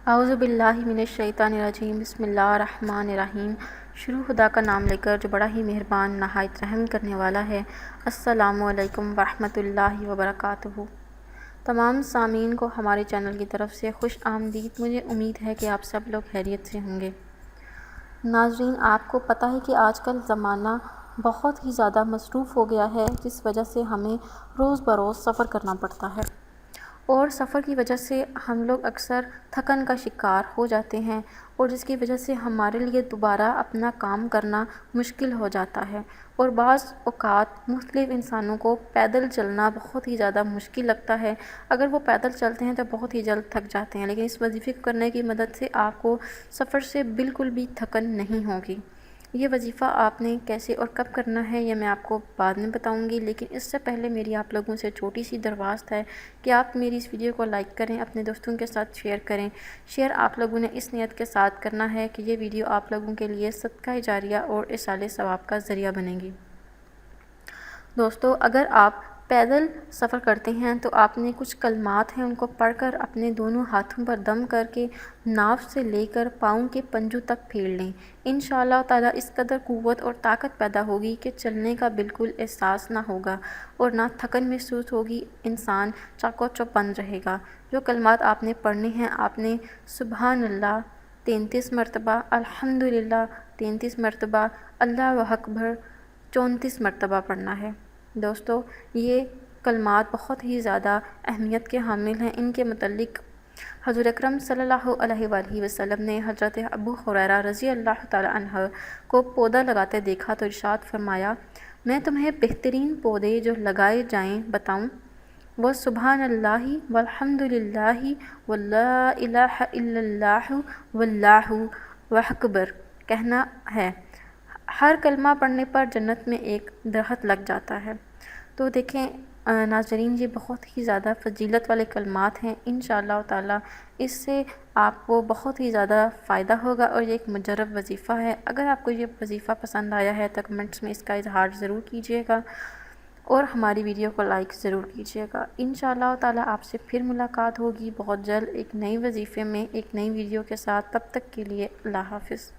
اعوذ باللہ من الشیطان الرجیم، بسم اللہ الرحمن الرحیم۔ شروع خدا کا نام لے کر جو بڑا ہی مہربان نہایت رحم کرنے والا ہے۔ السلام علیکم ورحمۃ اللہ وبرکاتہ۔ تمام سامعین کو ہمارے چینل کی طرف سے خوش آمدید۔ مجھے امید ہے کہ آپ سب لوگ خیریت سے ہوں گے۔ ناظرین، آپ کو پتہ ہے کہ آج کل زمانہ بہت ہی زیادہ مصروف ہو گیا ہے، جس وجہ سے ہمیں روز بروز سفر کرنا پڑتا ہے، اور سفر کی وجہ سے ہم لوگ اکثر تھکن کا شکار ہو جاتے ہیں، اور جس کی وجہ سے ہمارے لیے دوبارہ اپنا کام کرنا مشکل ہو جاتا ہے، اور بعض اوقات مختلف انسانوں کو پیدل چلنا بہت ہی زیادہ مشکل لگتا ہے۔ اگر وہ پیدل چلتے ہیں تو بہت ہی جلد تھک جاتے ہیں، لیکن اس وظیفے کو کرنے کی مدد سے آپ کو سفر سے بالکل بھی تھکن نہیں ہوگی۔ یہ وظیفہ آپ نے کیسے اور کب کرنا ہے یہ میں آپ کو بعد میں بتاؤں گی، لیکن اس سے پہلے میری آپ لوگوں سے چھوٹی سی درخواست ہے کہ آپ میری اس ویڈیو کو لائک کریں، اپنے دوستوں کے ساتھ شیئر کریں۔ شیئر آپ لوگوں نے اس نیت کے ساتھ کرنا ہے کہ یہ ویڈیو آپ لوگوں کے لیے صدقہ جاریہ اور ایصال ثواب کا ذریعہ بنے گی۔ دوستو، اگر آپ پیدل سفر کرتے ہیں تو آپ نے کچھ کلمات ہیں ان کو پڑھ کر اپنے دونوں ہاتھوں پر دم کر کے ناف سے لے کر پاؤں کے پنجوں تک پھیر لیں۔ انشاءاللہ تعالیٰ اس قدر قوت اور طاقت پیدا ہوگی کہ چلنے کا بالکل احساس نہ ہوگا اور نہ تھکن محسوس ہوگی، انسان چاقو چوبند رہے گا۔ جو کلمات آپ نے پڑھنے ہیں، آپ نے سبحان اللہ 33 مرتبہ، الحمدللہ 33 مرتبہ، اللہ اکبر 34 مرتبہ پڑھنا ہے۔ دوستو، یہ کلمات بہت ہی زیادہ اہمیت کے حامل ہیں۔ ان کے متعلق حضور اکرم صلی اللہ علیہ وآلہ وسلم نے حضرت ابو ہریرہ رضی اللہ تعالی عنہ کو پودا لگاتے دیکھا تو ارشاد فرمایا، میں تمہیں بہترین پودے جو لگائے جائیں بتاؤں؟ وہ سبحان اللہ والحمدللہ ولا الہ الا اللہ واللہ اکبر کہنا ہے۔ ہر کلمہ پڑھنے پر جنت میں ایک درخت لگ جاتا ہے۔ تو دیکھیں ناظرین، یہ بہت ہی زیادہ فضیلت والے کلمات ہیں۔ انشاءاللہ تعالیٰ اس سے آپ کو بہت ہی زیادہ فائدہ ہوگا، اور یہ ایک مجرب وظیفہ ہے۔ اگر آپ کو یہ وظیفہ پسند آیا ہے تو کمنٹس میں اس کا اظہار ضرور کیجیے گا، اور ہماری ویڈیو کو لائک ضرور کیجیے گا۔ انشاءاللہ تعالیٰ آپ سے پھر ملاقات ہوگی بہت جلد ایک نئی وظیفے میں، ایک نئی ویڈیو کے ساتھ۔ تب تک کے لیے اللہ حافظ۔